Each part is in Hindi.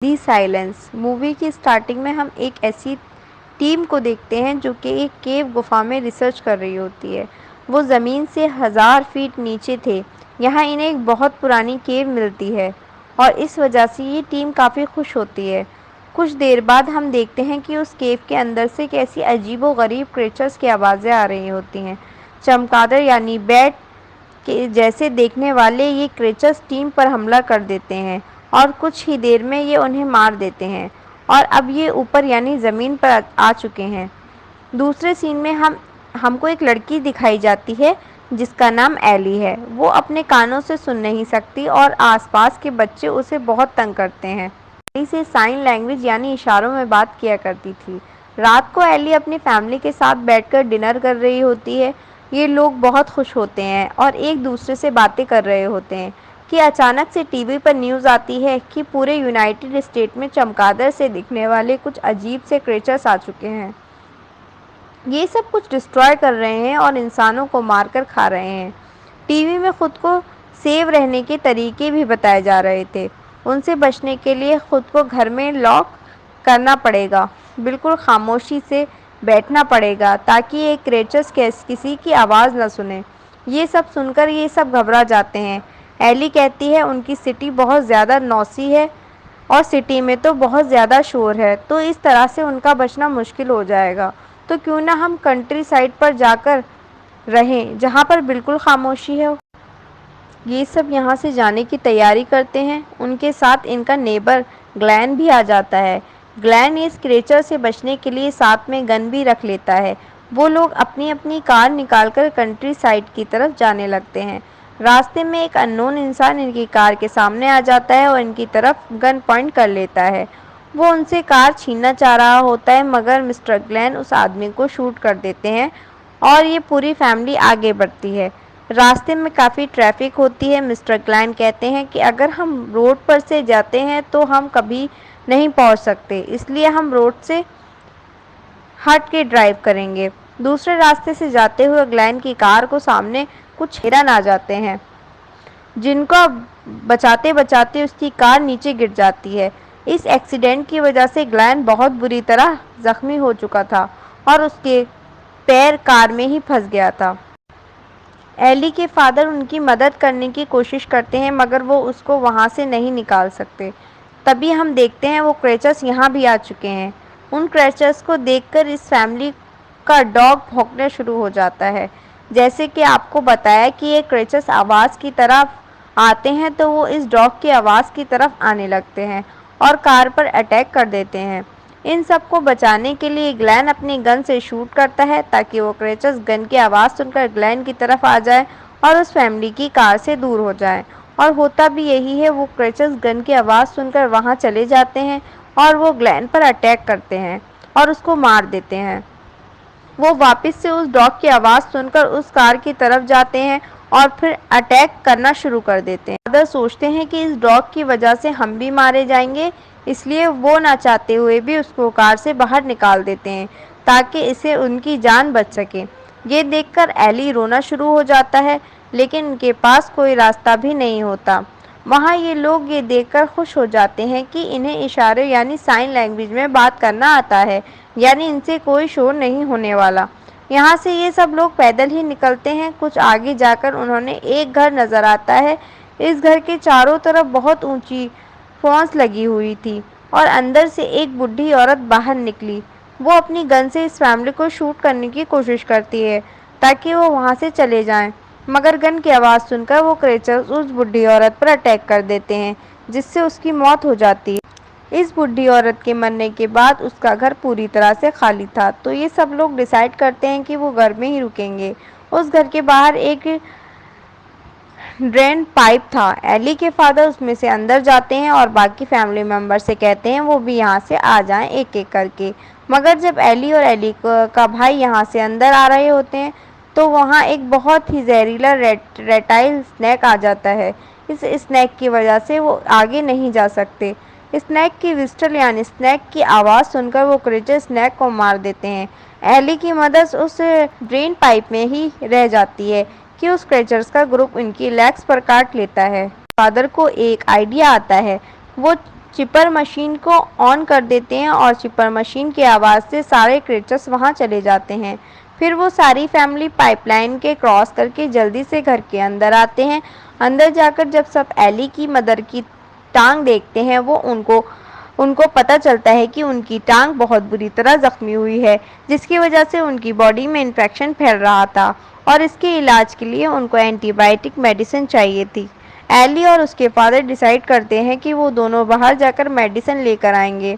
दी साइलेंस मूवी की स्टार्टिंग में हम एक ऐसी टीम को देखते हैं जो कि एक केव गुफा में रिसर्च कर रही होती है। वो ज़मीन से 1000 फीट नीचे थे। यहाँ इन्हें एक बहुत पुरानी केव मिलती है और इस वजह से ये टीम काफ़ी खुश होती है। कुछ देर बाद हम देखते हैं कि उस केव के अंदर से कैसी अजीबो-गरीब क्रीचर्स की आवाज़ें आ रही होती हैं। चमगादड़ यानी बैट के जैसे देखने वाले ये क्रीचर्स टीम पर हमला कर देते हैं और कुछ ही देर में ये उन्हें मार देते हैं और अब ये ऊपर यानी ज़मीन पर आ चुके हैं। दूसरे सीन में हमको एक लड़की दिखाई जाती है जिसका नाम एली है। वो अपने कानों से सुन नहीं सकती और आसपास के बच्चे उसे बहुत तंग करते हैं। एली से साइन लैंग्वेज यानी इशारों में बात किया करती थी। रात को एली अपनी फैमिली के साथ बैठकर डिनर कर रही होती है। ये लोग बहुत खुश होते हैं और एक दूसरे से बातें कर रहे होते हैं कि अचानक से टीवी पर न्यूज़ आती है कि पूरे यूनाइटेड स्टेट में चमगादड़ से दिखने वाले कुछ अजीब से क्रीचर्स आ चुके हैं। ये सब कुछ डिस्ट्रॉय कर रहे हैं और इंसानों को मारकर खा रहे हैं। टीवी में खुद को सेव रहने के तरीके भी बताए जा रहे थे। उनसे बचने के लिए खुद को घर में लॉक करना पड़ेगा, बिल्कुल खामोशी से बैठना पड़ेगा ताकि ये क्रीचर्स किसी की आवाज़ न सुने। ये सब सुनकर ये सब घबरा जाते हैं। एली कहती है उनकी सिटी बहुत ज़्यादा नॉसी है और सिटी में तो बहुत ज़्यादा शोर है, तो इस तरह से उनका बचना मुश्किल हो जाएगा। तो क्यों ना हम कंट्री साइड पर जाकर रहें जहाँ पर बिल्कुल खामोशी है। ये सब यहाँ से जाने की तैयारी करते हैं। उनके साथ इनका नेबर ग्लैन भी आ जाता है। ग्लैन इस क्रीचर से बचने के लिए साथ में गन भी रख लेता है। वो लोग अपनी अपनी कार निकालकर कंट्री साइड की तरफ जाने लगते हैं। रास्ते में एक अननोन इंसान इनकी कार के सामने आ जाता है और इनकी तरफ गन पॉइंट कर लेता है। वो उनसे कार छीनना चाह रहा होता है मगर मिस्टर ग्लैन उस आदमी को शूट कर देते हैं और ये पूरी फैमिली आगे बढ़ती है। रास्ते में काफ़ी ट्रैफिक होती है। मिस्टर ग्लैन कहते हैं कि अगर हम रोड पर से जाते हैं तो हम कभी नहीं पहुंच सकते, इसलिए हम रोड से हट के ड्राइव करेंगे। दूसरे रास्ते से जाते हुए ग्लैन की कार को सामने कुछ हिरन आ जाते हैं जिनको बचाते बचाते उसकी कार नीचे गिर जाती है। इस एक्सीडेंट की वजह से ग्लैन बहुत बुरी तरह जख्मी हो चुका था और उसके पैर कार में ही फंस गया था। एली के फादर उनकी मदद करने की कोशिश करते हैं मगर वो उसको वहाँ से नहीं निकाल सकते। तभी हम देखते हैं वो क्रीचर्स यहाँ भी आ चुके हैं। उन क्रीचर्स को देखकर इस फैमिली का डॉग भौंकना शुरू हो जाता है। जैसे कि आपको बताया कि ये क्रीचर्स आवाज़ की तरफ आते हैं तो वो इस डॉग की आवाज़ की तरफ आने लगते हैं और कार पर अटैक कर देते हैं। इन सबको बचाने के लिए ग्लैन अपनी गन से शूट करता है ताकि वो क्रीचर्स गन की आवाज़ सुनकर ग्लैन की तरफ आ जाए और उस फैमिली की कार से दूर हो जाए। और होता भी यही है। वो क्रीचर्स गन की आवाज़ सुनकर वहाँ चले जाते हैं और वो ग्लैन पर अटैक करते हैं और उसको मार देते हैं। वो वापस से उस डॉग की आवाज़ सुनकर उस कार की तरफ जाते हैं और फिर अटैक करना शुरू कर देते हैं। फादर सोचते हैं कि इस डॉग की वजह से हम भी मारे जाएंगे, इसलिए वो ना चाहते हुए भी उसको कार से बाहर निकाल देते हैं ताकि इसे उनकी जान बच सके। ये देखकर एली रोना शुरू हो जाता है लेकिन उनके पास कोई रास्ता भी नहीं होता। वहाँ ये लोग ये देखकर खुश हो जाते हैं कि इन्हें इशारे यानी साइन लैंग्वेज में बात करना आता है, यानी इनसे कोई शोर नहीं होने वाला। यहाँ से ये सब लोग पैदल ही निकलते हैं। कुछ आगे जाकर उन्होंने एक घर नज़र आता है। इस घर के चारों तरफ बहुत ऊंची फौंस लगी हुई थी और अंदर से एक बुढ़ी औरत बाहर निकली। वो अपनी गन से इस फैमिली को शूट करने की कोशिश करती है ताकि वो वहाँ से चले जाएं, मगर गन की आवाज़ सुनकर वो क्रीचर्स उस बुढ़ी औरत पर अटैक कर देते हैं जिससे उसकी मौत हो जाती है। इस बुढ़ी औरत के मरने के बाद उसका घर पूरी तरह से खाली था, तो ये सब लोग डिसाइड करते हैं कि वो घर में ही रुकेंगे। उस घर के बाहर एक ड्रेन पाइप था। एली के फादर उसमें से अंदर जाते हैं और बाकी फैमिली मेम्बर से कहते हैं वो भी यहाँ से आ जाएं एक एक करके। मगर जब एली और एली का भाई यहाँ से अंदर आ रहे होते हैं तो वहाँ एक बहुत ही जहरीला रेटाइल स्नैक आ जाता है। इस स्नैक की वजह से वो आगे नहीं जा सकते। स्नैक की विस्टल यानी स्नैक की आवाज़ सुनकर वो क्रीचर स्नैक को मार देते हैं। एली की मदद उस ड्रेन पाइप में ही रह जाती है कि उस क्रीचर्स का ग्रुप इनकी लेग्स पर काट लेता है। फादर को एक आइडिया आता है। वो चिपर मशीन को ऑन कर देते हैं और चिपर मशीन की आवाज़ से सारे क्रीचर्स वहाँ चले जाते हैं। फिर वो सारी फैमिली पाइपलाइन के क्रॉस करके जल्दी से घर के अंदर आते हैं। अंदर जाकर जब सब एली की मदर की टांग देखते हैं, वो उनको उनको पता चलता है कि उनकी टांग बहुत बुरी तरह ज़ख्मी हुई है, जिसकी वजह से उनकी बॉडी में इन्फेक्शन फैल रहा था और इसके इलाज के लिए उनको एंटीबायोटिक मेडिसिन चाहिए थी। एली और उसके फादर डिसाइड करते हैं कि वो दोनों बाहर जाकर मेडिसिन लेकर आएंगे।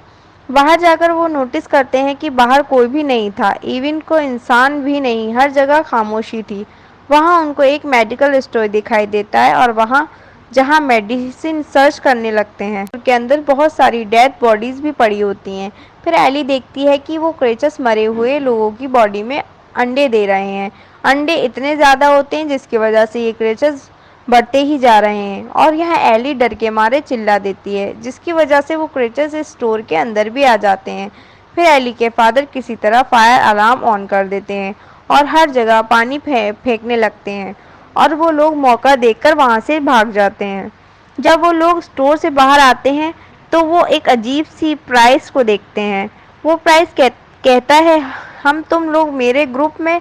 बाहर जाकर वो नोटिस करते हैं कि बाहर कोई भी नहीं था, इवन कोई इंसान भी नहीं, हर जगह खामोशी थी। वहाँ उनको एक मेडिकल स्टोर दिखाई देता है और वहाँ जहाँ मेडिसिन सर्च करने लगते हैं, उनके अंदर बहुत सारी डेड बॉडीज़ भी पड़ी होती हैं। फिर एली देखती है कि वो क्रेचस मरे हुए लोगों की बॉडी में अंडे दे रहे हैं। अंडे इतने ज़्यादा होते हैं जिसकी वजह से ये क्रेचस बढ़ते ही जा रहे हैं और यहाँ एली डर के मारे चिल्ला देती है, जिसकी वजह से वो क्रेचस इस स्टोर के अंदर भी आ जाते हैं। फिर एली के फादर किसी तरह फायर अलार्म ऑन कर देते हैं और हर जगह पानी फेंकने लगते हैं और वो लोग मौका देखकर वहाँ से भाग जाते हैं। जब वो लोग स्टोर से बाहर आते हैं तो वो एक अजीब सी प्राइस को देखते हैं। वो प्राइस कहता है, हम तुम लोग मेरे ग्रुप में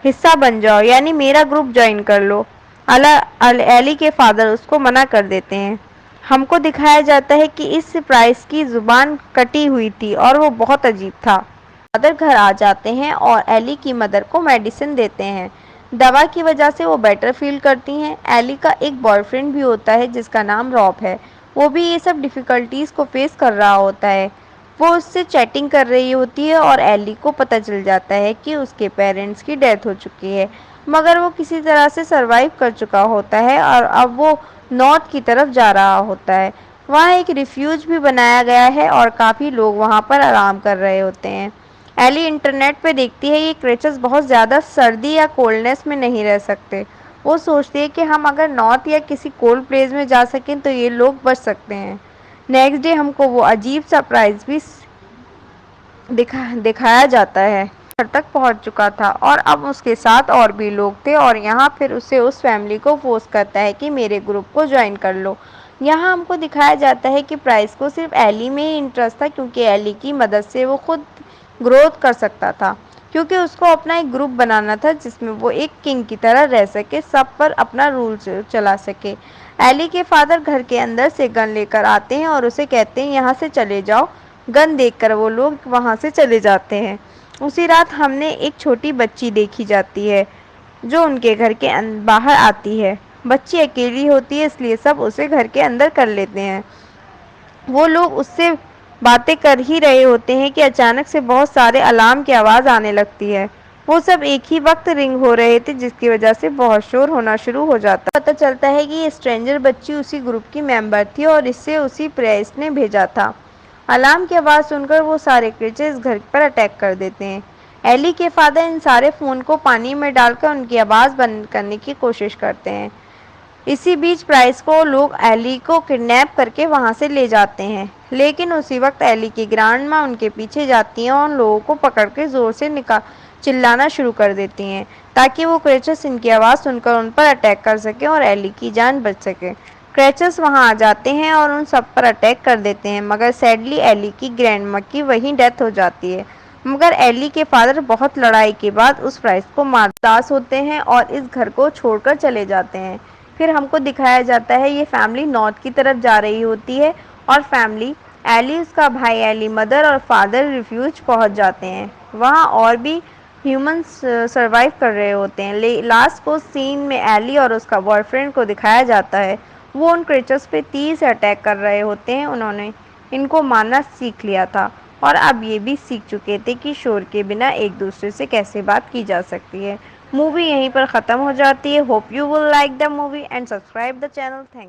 हिस्सा बन जाओ, यानी मेरा ग्रुप ज्वाइन कर लो। एली के फादर उसको मना कर देते हैं। हमको दिखाया जाता है कि इस प्राइस की जुबान कटी हुई थी और वो बहुत अजीब था। फादर घर आ जाते हैं और एली की मदर को मेडिसिन देते हैं। दवा की वजह से वो बेटर फील करती हैं। एली का एक बॉयफ्रेंड भी होता है जिसका नाम रॉब है। वो भी ये सब डिफ़िकल्टीज़ को फेस कर रहा होता है। वो उससे चैटिंग कर रही होती है और एली को पता चल जाता है कि उसके पेरेंट्स की डेथ हो चुकी है, मगर वो किसी तरह से सरवाइव कर चुका होता है और अब वो नॉर्थ की तरफ जा रहा होता है। वहाँ एक रिफ्यूज भी बनाया गया है और काफ़ी लोग वहाँ पर आराम कर रहे होते हैं। एली इंटरनेट पे देखती है ये क्रेचर्स बहुत ज़्यादा सर्दी या कोल्डनेस में नहीं रह सकते। वो सोचती है कि हम अगर नॉर्थ या किसी कोल्ड प्लेस में जा सकें तो ये लोग बच सकते हैं। नेक्स्ट डे हमको वो अजीब सरप्राइज भी दिखाया जाता है। घर तक पहुंच चुका था और अब उसके साथ और भी लोग थे और यहाँ फिर उसे उस फैमिली को फोर्स करता है कि मेरे ग्रुप को ज्वाइन कर लो। यहाँ हमको दिखाया जाता है कि प्राइस को सिर्फ एली में ही इंटरेस्ट था, क्योंकि एली की मदद से वो खुद ग्रोथ कर सकता था, क्योंकि उसको अपना एक ग्रुप बनाना था जिसमें वो एक किंग की तरह रह सके, सब पर अपना रूल चला सके। एली के फादर घर के अंदर से गन लेकर आते हैं और उसे कहते हैं यहाँ से चले जाओ। गन देखकर वो लोग वहाँ से चले जाते हैं। उसी रात हमने एक छोटी बच्ची देखी जाती है जो उनके घर के बाहर आती है। बच्ची अकेली होती है, इसलिए सब उसे घर के अंदर कर लेते हैं। वो लोग उससे बातें कर ही रहे होते हैं कि अचानक से बहुत सारे अलार्म की आवाज़ आने लगती है। वो सब एक ही वक्त रिंग हो रहे थे, जिसकी वजह से बहुत शोर होना शुरू हो जाता। पता चलता है कि ये स्ट्रेंजर बच्ची उसी ग्रुप की मेंबर थी और इसे उसी प्रेस ने भेजा था। अलार्म की आवाज़ सुनकर वो सारे क्रीचर्स घर पर अटैक कर देते हैं। एली के फादर इन सारे फ़ोन को पानी में डालकर उनकी आवाज़ बंद करने की कोशिश करते हैं। इसी बीच प्राइस को लोग एली को किडनैप करके वहां से ले जाते हैं, लेकिन उसी वक्त एली की ग्रैंड माँ उनके पीछे जाती हैं और उन लोगों को पकड़ के ज़ोर से चिल्लाना शुरू कर देती हैं ताकि वो क्रेचर्स इनकी आवाज़ सुनकर उन पर अटैक कर सकें और एली की जान बच सके। क्रेचर्स वहां आ जाते हैं और उन सब पर अटैक कर देते हैं, मगर सैडली एली की ग्रैंड माँ की वहीं डेथ हो जाती है। मगर एली के फादर बहुत लड़ाई के बाद उस प्राइस को मारदास होते हैं और इस घर को छोड़कर चले जाते हैं। फिर हमको दिखाया जाता है ये फैमिली नॉर्थ की तरफ जा रही होती है और फैमिली एली, उसका भाई एली मदर और फादर रिफ्यूज पहुंच जाते हैं। वहाँ और भी ह्यूमंस सरवाइव कर रहे होते हैं। लास्ट को सीन में एली और उसका बॉयफ्रेंड को दिखाया जाता है। वो उन क्रीचर्स पे तीर से अटैक कर रहे होते हैं। उन्होंने इनको मारना सीख लिया था और अब ये भी सीख चुके थे कि शोर के बिना एक दूसरे से कैसे बात की जा सकती है। मूवी यहीं पर ख़त्म हो जाती है। Hope you will like the movie and subscribe the channel. Thank